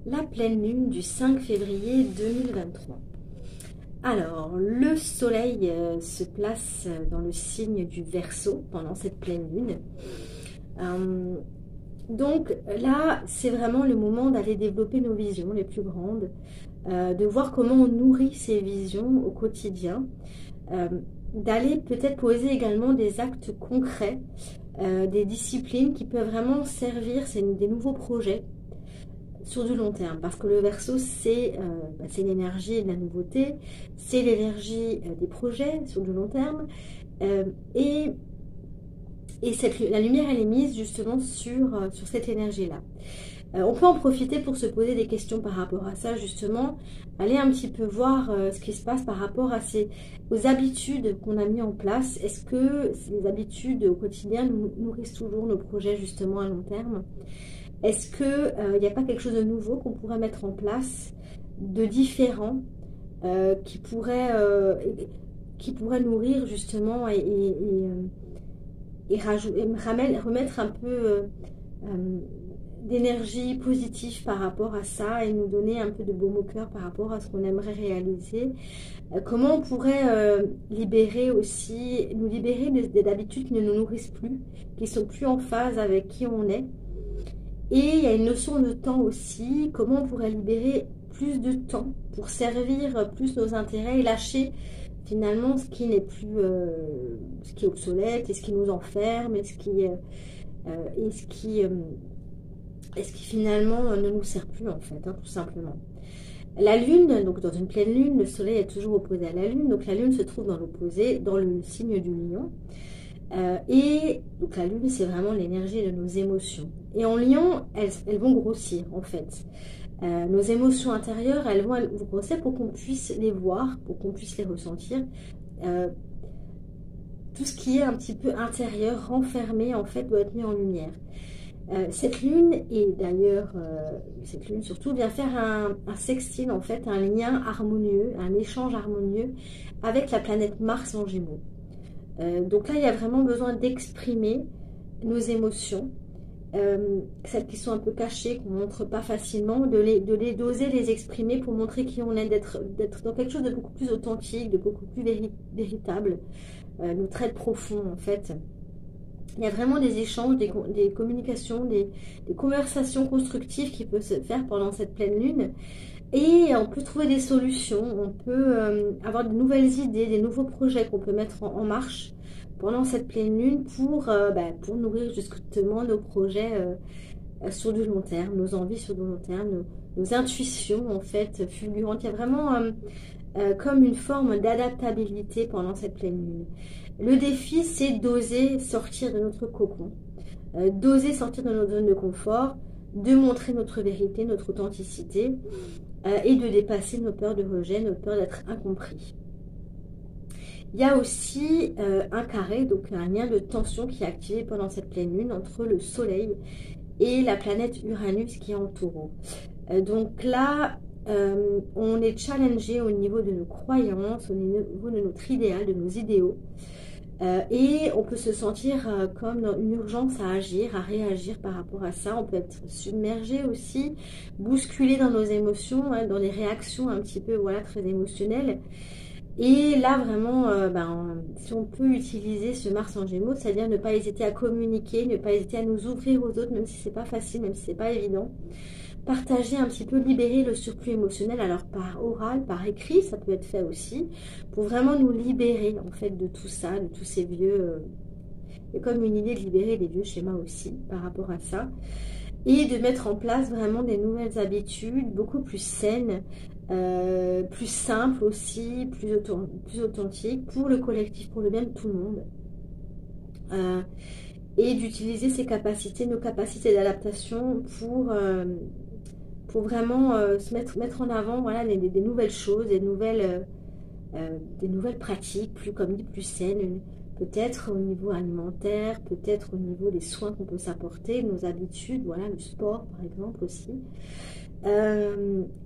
la pleine lune du 5 février 2023. Alors, le soleil se place dans le signe du Verseau pendant cette pleine lune. Donc là, c'est vraiment le moment d'aller développer nos visions les plus grandes, de voir comment on nourrit ces visions au quotidien, d'aller peut-être poser également des actes concrets, des disciplines qui peuvent vraiment servir, c'est des nouveaux projets sur du long terme, parce que le Verseau, c'est l'énergie de la nouveauté, c'est l'énergie des projets sur du long terme, et la lumière, elle est mise justement sur cette énergie-là. On peut en profiter pour se poser des questions par rapport à ça, justement, aller un petit peu voir ce qui se passe par rapport aux habitudes qu'on a mis en place. Est-ce que ces habitudes au quotidien nous nourrissent toujours nos projets justement à long terme? Est-ce qu'il n'y a pas quelque chose de nouveau qu'on pourrait mettre en place, de différent, qui pourrait nourrir justement et remettre un peu d'énergie positive par rapport à ça et nous donner un peu de baume au cœur par rapport à ce qu'on aimerait réaliser. Comment on pourrait nous libérer d'habitudes qui ne nous nourrissent plus, qui sont plus en phase avec qui on est. Et il y a une notion de temps aussi, comment on pourrait libérer plus de temps pour servir plus nos intérêts et lâcher finalement ce qui n'est plus, ce qui est obsolète et ce qui nous enferme et ce qui finalement ne nous sert plus en fait, tout simplement. La lune, donc dans une pleine lune, le soleil est toujours opposé à la lune, donc la lune se trouve dans l'opposé, dans le signe du lion. Et donc la lune, c'est vraiment l'énergie de nos émotions. Et en lion, elles vont grossir en fait. Nos émotions intérieures, elles vont grossir pour qu'on puisse les voir, pour qu'on puisse les ressentir. Tout ce qui est un petit peu intérieur, renfermé, en fait, doit être mis en lumière. Cette lune, et d'ailleurs, cette lune surtout, vient faire un sextile, en fait, un lien harmonieux, un échange harmonieux avec la planète Mars en Gémeaux. Donc là, il y a vraiment besoin d'exprimer nos émotions, celles qui sont un peu cachées, qu'on ne montre pas facilement, d'oser les exprimer pour montrer qui on est, d'être dans quelque chose de beaucoup plus authentique, de beaucoup plus véritable, nous très profond en fait. Il y a vraiment des échanges, des communications, des conversations constructives qui peuvent se faire pendant cette pleine lune. Et on peut trouver des solutions, on peut avoir de nouvelles idées, des nouveaux projets qu'on peut mettre en marche pendant cette pleine lune pour nourrir justement nos projets sur du long terme, nos envies sur du long terme, nos intuitions en fait fulgurantes. Il y a vraiment comme une forme d'adaptabilité pendant cette pleine lune. Le défi, c'est d'oser sortir de notre cocon, d'oser sortir de notre zone de confort, de montrer notre vérité, notre authenticité, et de dépasser nos peurs de rejet, nos peurs d'être incompris. Il y a aussi un carré, donc un lien de tension qui est activé pendant cette pleine lune entre le soleil et la planète Uranus qui est en taureau. Donc là, on est challengé au niveau de nos croyances, au niveau de notre idéal, de nos idéaux. Et on peut se sentir comme dans une urgence à agir, à réagir par rapport à ça. On peut être submergé aussi, bousculé dans nos émotions, dans les réactions un petit peu très émotionnelles. Et là vraiment, si on peut utiliser ce Mars en Gémeaux, c'est-à-dire ne pas hésiter à communiquer, ne pas hésiter à nous ouvrir aux autres, même si c'est pas facile, même si c'est pas évident. Partager un petit peu, libérer le surplus émotionnel, alors par oral, par écrit, ça peut être fait aussi, pour vraiment nous libérer en fait de tout ça, de tous ces vieux... Il y a comme une idée de libérer des vieux schémas aussi par rapport à ça, et de mettre en place vraiment des nouvelles habitudes, beaucoup plus saines, plus simples aussi, plus authentiques, pour le collectif, pour le bien de tout le monde. Et d'utiliser nos capacités d'adaptation pour vraiment se mettre en avant des nouvelles choses, des nouvelles pratiques, plus saines, peut-être au niveau alimentaire, peut-être au niveau des soins qu'on peut s'apporter, nos habitudes, le sport par exemple aussi.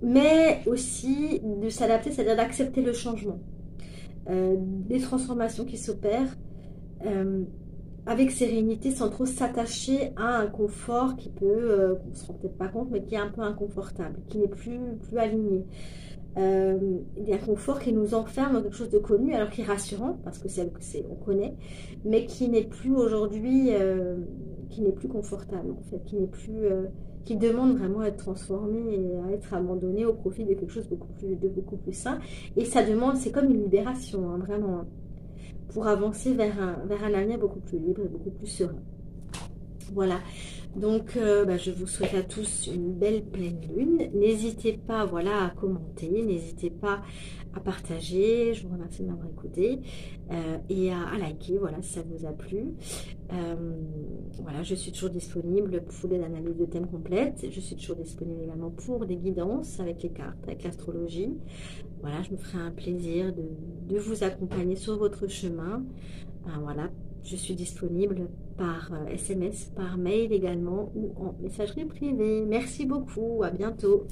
Mais aussi de s'adapter, c'est-à-dire d'accepter le changement, des transformations qui s'opèrent. avec sérénité, sans trop s'attacher à un confort qui peut, on ne se rend peut-être pas compte, mais qui est un peu inconfortable, qui n'est plus aligné. Il y a un confort qui nous enferme dans quelque chose de connu, alors qui est rassurant, parce que on connaît, mais qui n'est plus aujourd'hui, qui n'est plus confortable, en fait, qui demande vraiment à être transformé et à être abandonné au profit de quelque chose de beaucoup plus sain. Et ça demande, c'est comme une libération, hein, vraiment, hein, pour avancer vers un avenir beaucoup plus libre et beaucoup plus serein. Voilà, donc je vous souhaite à tous une belle pleine lune. N'hésitez pas, voilà, à commenter, n'hésitez pas à partager. Je vous remercie de m'avoir écouté et à liker, voilà, si ça vous a plu. Voilà, je suis toujours disponible pour des analyses de thèmes complètes. Je suis toujours disponible également pour des guidances avec les cartes, avec l'astrologie. Voilà, je me ferai un plaisir de vous accompagner sur votre chemin. Voilà, je suis disponible par SMS, par mail également ou en messagerie privée. Merci beaucoup, à bientôt.